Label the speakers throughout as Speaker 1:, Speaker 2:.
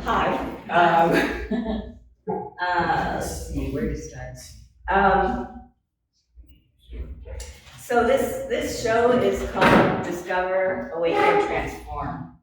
Speaker 1: Hi. Let's see, where to start? So this show is called Discover, Awaken, Transform.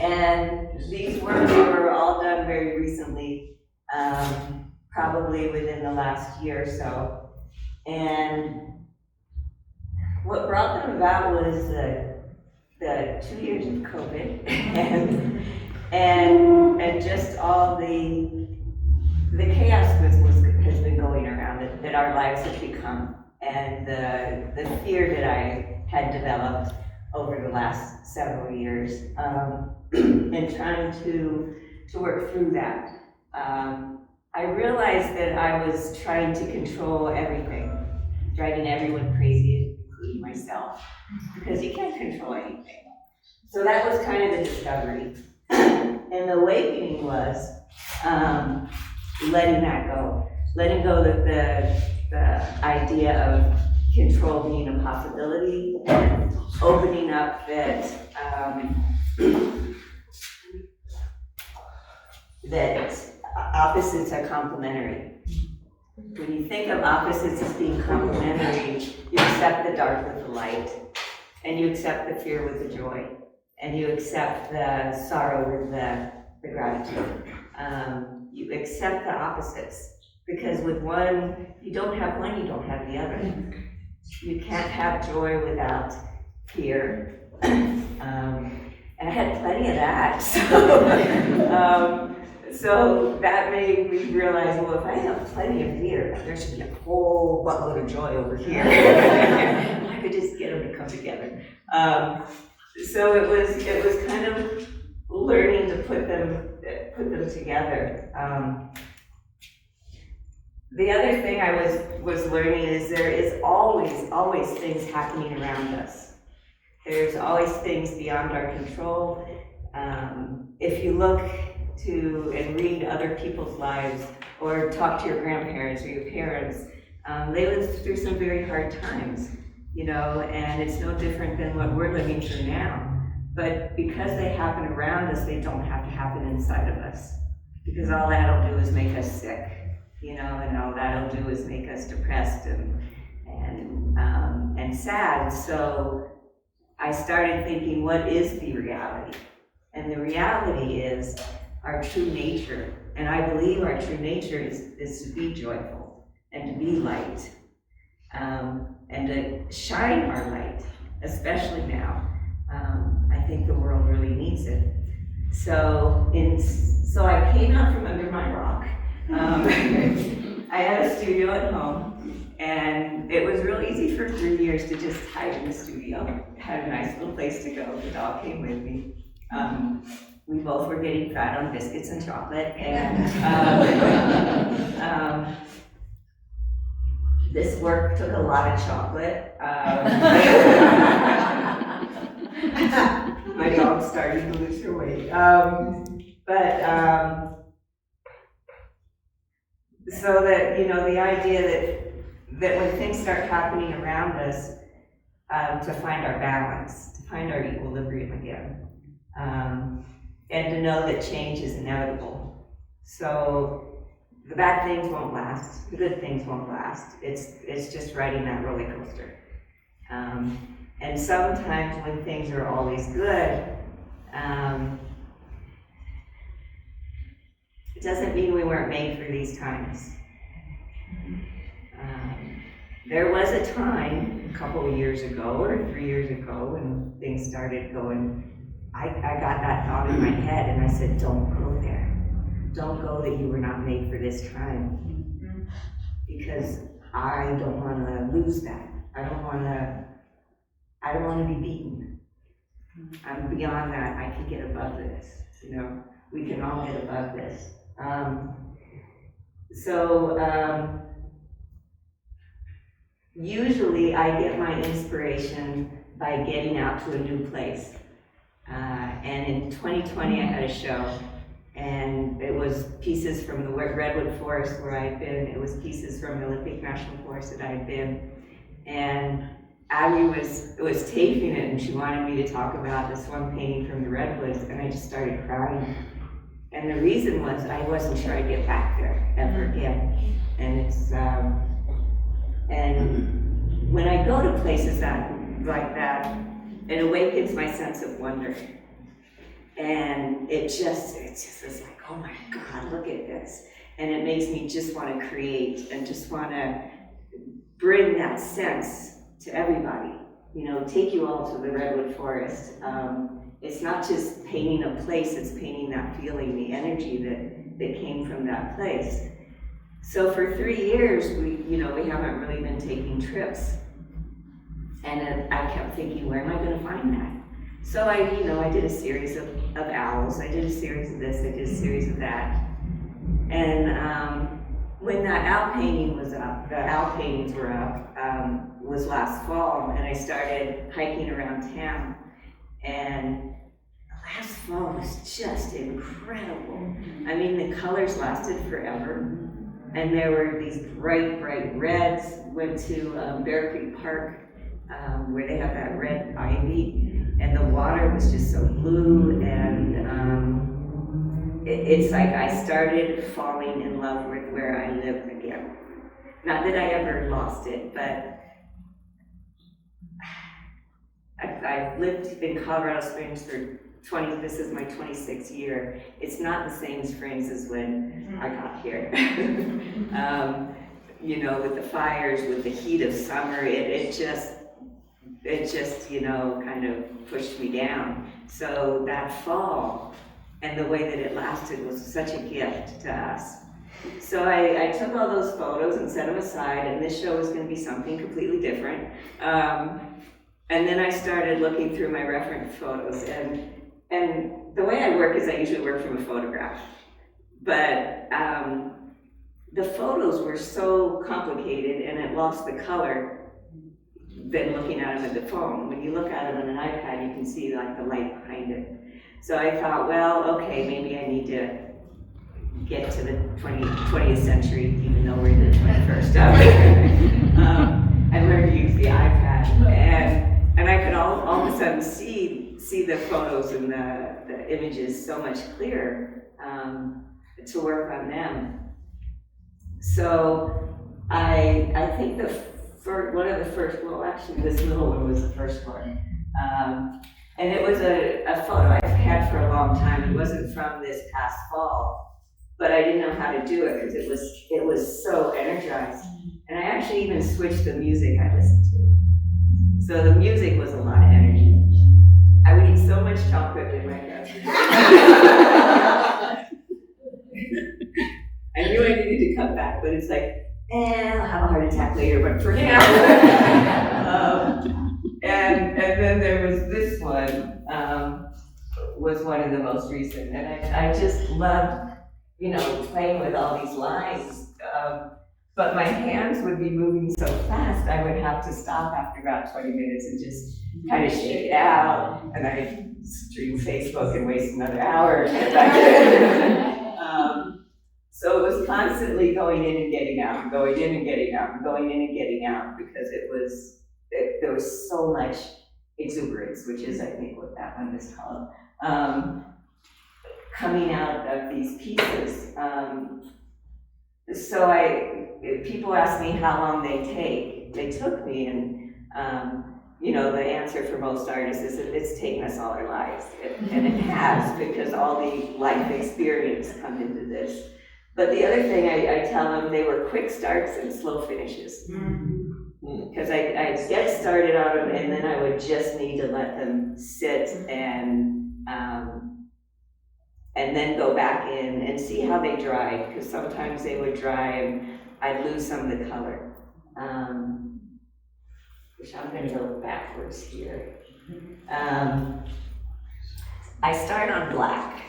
Speaker 1: And these works were all done very recently, probably within the last year or so. And what brought them about was the 2 years of COVID and just all the chaos has been going around that our lives have become, and the fear that I had developed over the last several years, and trying to work through that. I realized that I was trying to control everything, driving everyone crazy, including myself, because you can't control anything. So that was kind of the discovery. And the awakening was letting that go. Letting go the idea of control being a possibility, and opening up that that opposites are complementary. When you think of opposites as being complementary, you accept the dark with the light, and you accept the fear with the joy, and you accept the sorrow with the gratitude. You accept the opposites, because with one, you don't have one, you don't have the other. You can't have joy without fear. And I had plenty of that. So that made me realize, well, if I have plenty of fear, there should be a whole buttload of joy over here. I could just get them to come together. So it was kind of learning to put them together. The other thing I was learning is there is always things happening around us. There's always things beyond our control. If you look to and read other people's lives, or talk to your grandparents or your parents, they lived through some very hard times, and it's no different than what we're living through now. But because they happen around us, they don't have to happen inside of us, because all that'll do is make us sick, and all that'll do is make us depressed and sad. So I started thinking, what is the reality? And the reality is our true nature. And I believe our true nature is to be joyful and to be light, and to shine our light, especially now. I think the world really needs it. So I came out from under my rock. I had a studio at home, and it was real easy for 3 years to just hide in the studio. I had a nice little place to go. The dog came with me. We both were getting fat on biscuits and chocolate, and this work took a lot of chocolate. My dog started to lose her weight. So that, the idea that when things start happening around us, to find our balance, to find our equilibrium again, and to know that change is inevitable. So the bad things won't last, the good things won't last. It's just riding that roller coaster. And sometimes when things are always good, it doesn't mean we weren't made for these times. There was a time, a couple of years ago, or 3 years ago, when things started going, I got that thought in my head, and I said, don't go there. Don't go that you were not made for this time. Because I don't want to lose that. I don't want to be beaten. I'm beyond that. I can get above this. We can all get above this. Usually I get my inspiration by getting out to a new place. And in 2020 I had a show, and it was pieces from the Redwood Forest where I'd been. It was pieces from the Olympic National Forest that I'd been. And Abby was taping it, and she wanted me to talk about this one painting from the Redwoods, and I just started crying. And the reason was I wasn't sure I'd get back there ever again. And it's and when I go to places like that, it awakens my sense of wonder. And it just is like, oh my God, look at this. And it makes me just want to create and just want to bring that sense to everybody. You know, take you all to the Redwood Forest. It's not just painting a place, it's painting that feeling, the energy that came from that place. So for 3 years, we haven't really been taking trips. And I kept thinking, where am I going to find that? So I did a series of owls, I did a series of this, I did a series of that. And when that owl painting was up, the owl paintings were up, was last fall, and I started hiking around town. And last fall was just incredible. I mean, the colors lasted forever. And there were these bright, bright reds. Went to Bear Creek Park, where they have that red ivy, and the water was just so blue, and it's like I started falling in love with where I live again. Not that I ever lost it, but I've lived in Colorado Springs for this is my 26th year. It's not the same Springs as when I got here. With the fires, with the heat of summer, it just kind of pushed me down. So that fall, and the way that it lasted was such a gift to us. So I took all those photos and set them aside, and this show was going to be something completely different. And then I started looking through my reference photos, and the way I work is I usually work from a photograph. But the photos were so complicated, and it lost the color than looking at them at the phone. When you look at it on an iPad, you can see like the light behind it. So I thought, well, okay, maybe I need to get to the 20th century, even though we're in the 21st. I learned to use the iPad, and I could all of a sudden see the photos and the images so much clearer to work on them. So I think one of the first, well, actually this little one was the first one. And it was a photo I've had for a long time. It wasn't from this past fall, but I didn't know how to do it because it was so energized. And I actually even switched the music I listened to. So the music was a lot of energy. I would eat so much chocolate in my house. I knew I needed to cut back, but it's like, I'll have a heart attack later, but for now. And then there was this one, was one of the most recent, and I just loved, playing with all these lines. But my hands would be moving so fast, I would have to stop after about 20 minutes and just kind of shake it out, and I'd stream Facebook and waste another hour. So it was constantly going in and getting out, and going in and getting out, and going in and getting out, because there was so much exuberance, which is, I think, what that one is called, coming out of these pieces. So people ask me how long they took me, and the answer for most artists is that it's taken us all our lives, and it has, because all the life experience come into this. But the other thing I tell them, they were quick starts and slow finishes. Because I'd get started on them, and then I would just need to let them sit and then go back in and see how they dried, because sometimes they would dry and I'd lose some of the color. Which I'm going to go backwards here. I start on black.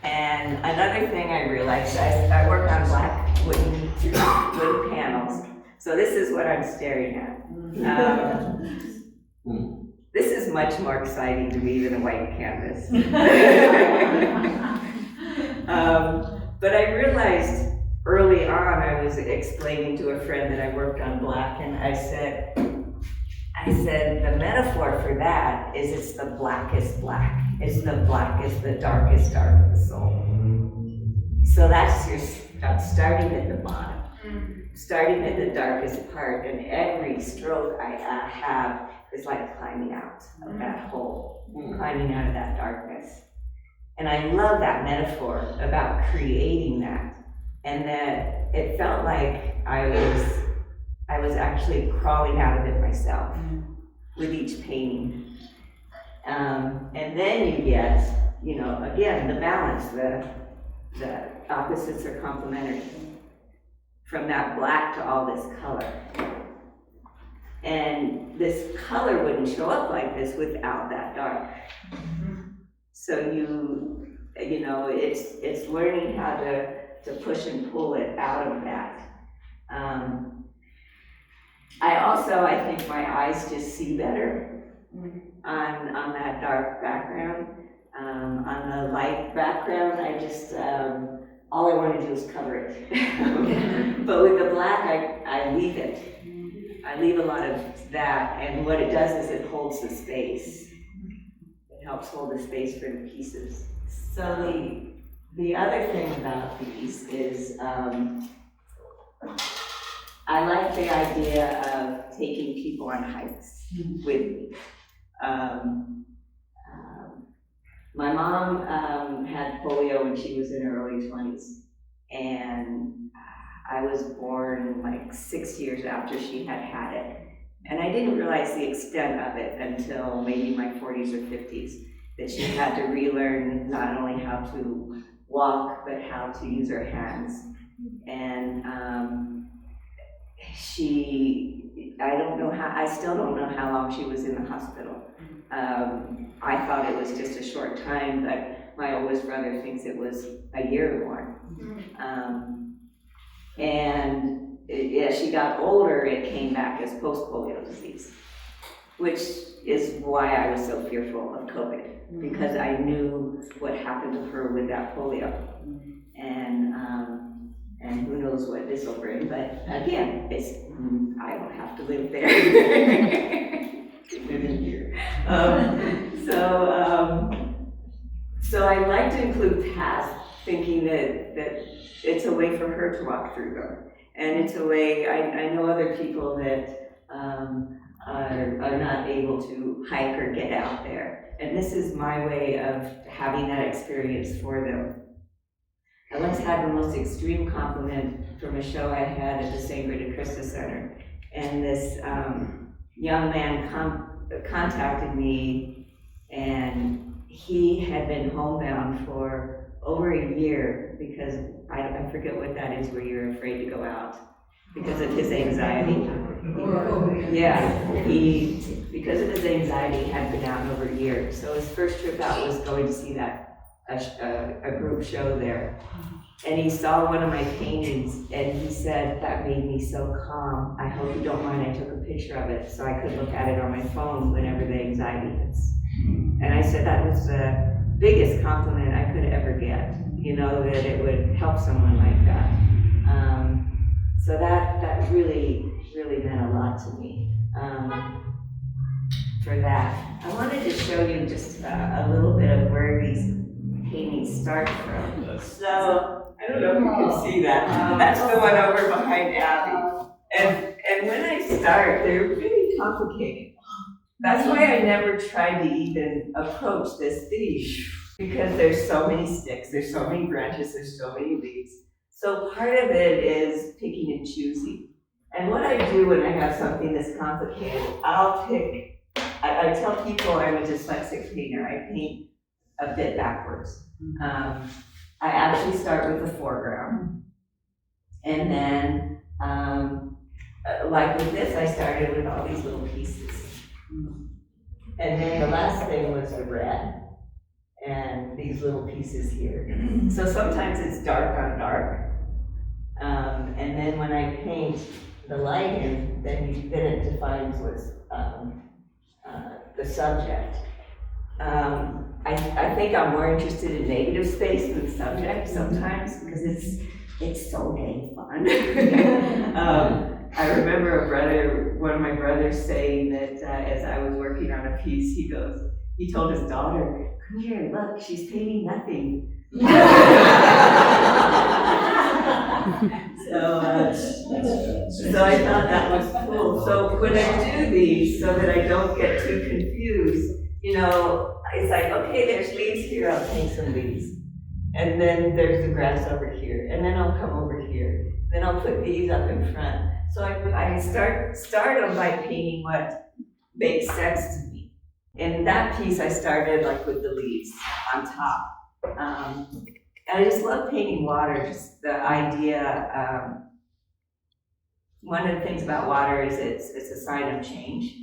Speaker 1: And another thing I realized, I work on black wooden panels. So this is what I'm staring at. This is much more exciting to me than a white canvas. But I realized early on, I was explaining to a friend that I worked on black, and I said, I said, the metaphor for that is it's the blackest black. It's the blackest, the darkest dark of the soul. So that's your starting at the bottom, starting at the darkest part, and every stroke I have is like climbing out of that hole, climbing out of that darkness. And I love that metaphor about creating that, and that it felt like I was actually crawling out of it myself with each painting. And then you get, again, the balance, the opposites are complementary. From that black to all this color. And this color wouldn't show up like this without that dark. So it's learning how to push and pull it out of that. I think my eyes just see better on that dark background. On the light background, I just, all I want to do is cover it. But with the black, I leave it. I leave a lot of that, and what it does is it holds the space. It helps hold the space for the pieces. So the other thing about these is I like the idea of taking people on hikes with me. My mom had polio when she was in her early 20s, and I was born like 6 years after she had it. And I didn't realize the extent of it until maybe my 40s or 50s, that she had to relearn not only how to walk, but how to use her hands. And I still don't know how long she was in the hospital. I thought it was just a short time, but my oldest brother thinks it was a year or more. And as she got older, it came back as post-polio disease, which is why I was so fearful of COVID, because I knew what happened to her with that polio. And who knows what this will bring, but again, I don't have to live there. Live in here. So I like to include paths, thinking that it's a way for her to walk through them. And it's a way, I know other people that are not able to hike or get out there. And this is my way of having that experience for them. I once had the most extreme compliment from a show I had at the Sangre de Cristo Center. And this young man contacted me, and he had been homebound for over a year because I forget what that is where you're afraid to go out because of his anxiety. Yeah, because of his anxiety, had been out over a year. So his first trip out was going to see a group show there. And he saw one of my paintings, and he said, "That made me so calm. I hope you don't mind I took a picture of it so I could look at it on my phone whenever the anxiety hits." And I said that was the biggest compliment I could ever get, that it would help someone like that. So that really, really meant a lot to me for that. I wanted to show you just a little bit of where these paintings start from. So, I don't know if you can see that. That's the one over behind Abby. And when I start, they're pretty complicated. That's why I never tried to even approach this theme, because there's so many sticks, there's so many branches, there's so many leaves. So part of it is picking and choosing. And what I do when I have something that's complicated, I tell people I'm a dyslexic painter. I paint a bit backwards. I actually start with the foreground. And then, like with this, I started with all these little pieces. And then the last thing was the red, and these little pieces here. So sometimes it's dark on dark. And then when I paint the light in, then it defines what's the subject. I think I'm more interested in negative space than subject sometimes, because it's so dang fun. I remember a brother one of my brothers saying that as I was working on a piece, he told his daughter, "Come here, look, she's painting nothing." So I thought that was cool. So when I do these, so that I don't get too confused, it's like, okay, there's leaves here, I'll paint some leaves. And then there's the grass over here, and then I'll come over here. Then I'll put these up in front. So I start them by painting what makes sense to me. In that piece, I started like with the leaves on top. And I just love painting water, just the idea. One of the things about water is it's a sign of change,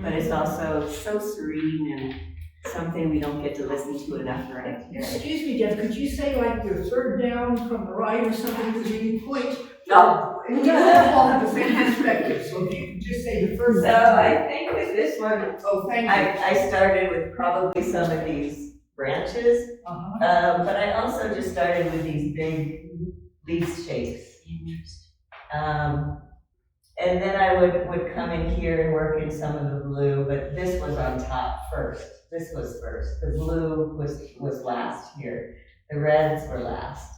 Speaker 1: but it's also so serene and something we don't get to listen to enough right here.
Speaker 2: Excuse me, Deb, could you say like your third down from the right or something, because when you point,
Speaker 1: No.
Speaker 2: we don't all have the same perspective, so if you could just say the first
Speaker 1: So
Speaker 2: down.
Speaker 1: I think with this one,
Speaker 2: Oh, thank you.
Speaker 1: I started with probably some of these branches, but I also just started with these big leaf shapes. And then I would come in here and work in some of the blue, but this was on top first. This was first. The blue was last here. The reds were last.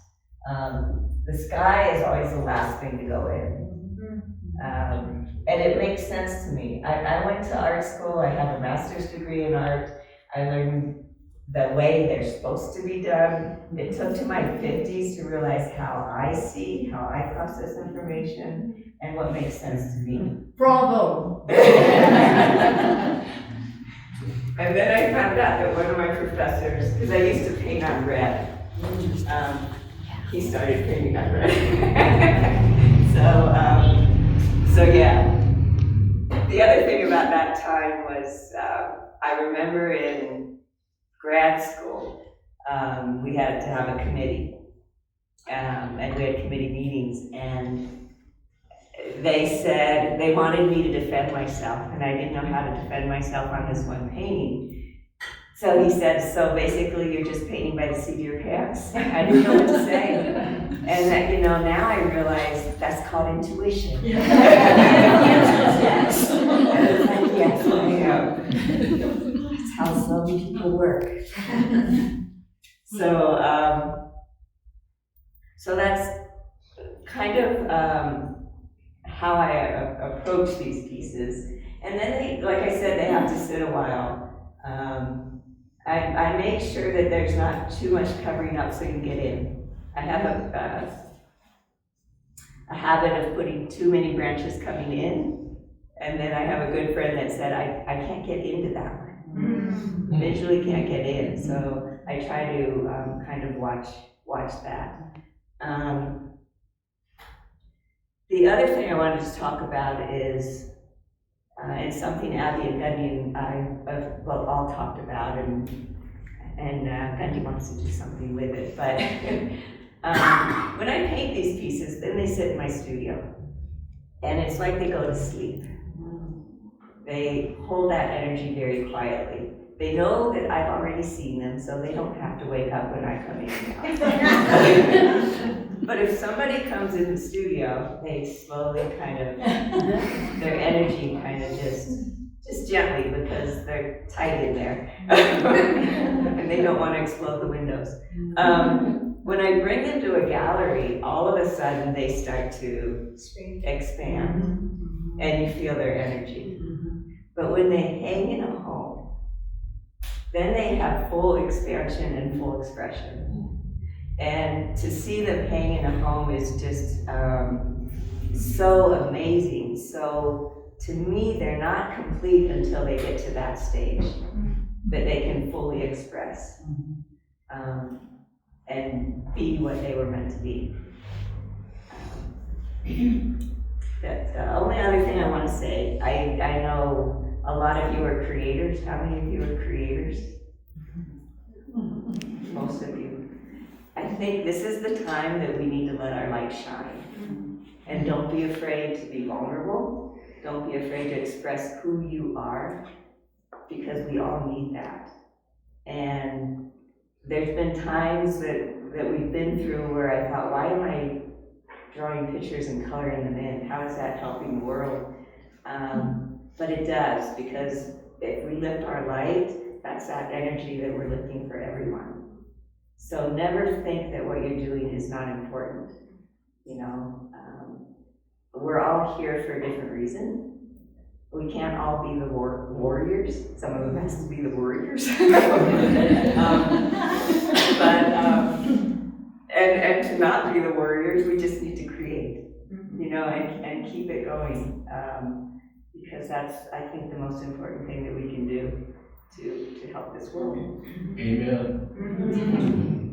Speaker 1: The sky is always the last thing to go in. And it makes sense to me. I went to art school. I have a master's degree in art. I learned the way they're supposed to be done. It took to my 50s to realize how I see, how I process information, and what makes sense to me.
Speaker 2: Bravo.
Speaker 1: And then I found out that one of my professors, because I used to paint on red, he started painting on red. So yeah. The other thing about that time was, I remember in grad school, we had to have a committee, and we had committee meetings, and they said they wanted me to defend myself, and I didn't know how to defend myself on this one painting. So he said, so basically you're just painting by the seat of your pants. I didn't know what to say. And that, now I realize that's called intuition. Yes. Yes, I know. That's how some people work. So that's kind of how I approach these pieces. And then like I said, they have to sit a while. I make sure that there's not too much covering up so you can get in. I have a habit of putting too many branches coming in, and then I have a good friend that said, I can't get into that one. Visually can't get in, so I try to kind of watch that. The other thing I wanted to talk about is, and something Abby and Gundy and I all talked about, and Gundy wants to do something with it, but when I paint these pieces, then they sit in my studio, and it's like they go to sleep. They hold that energy very quietly. They know that I've already seen them, so they don't have to wake up when I come in now. But if somebody comes in the studio, they slowly kind of, their energy kind of just gently, because they're tight in there. And they don't want to explode the windows. When I bring them to a gallery, all of a sudden they start to expand, and you feel their energy. But when they hang in a home, then they have full expansion and full expression. And to see them hang in a home is just so amazing. So to me, they're not complete until they get to that stage, that they can fully express and be what they were meant to be. The only other thing I want to say, I know a lot of you are creators. How many of you are creators? Most of you. I think this is the time that we need to let our light shine. And don't be afraid to be vulnerable. Don't be afraid to express who you are, because we all need that. And there's been times that we've been through where I thought, why am I drawing pictures and coloring them in? How is that helping the world? But it does, because if we lift our light, that's that energy that we're lifting for everyone. So never think that what you're doing is not important, you know. We're all here for a different reason. We can't all be the warriors. Some of them has to be the warriors. And to not be the warriors, we just need to create, you know, and keep it going. Because that's, I think, the most important thing that we can do to help this world.
Speaker 3: Amen.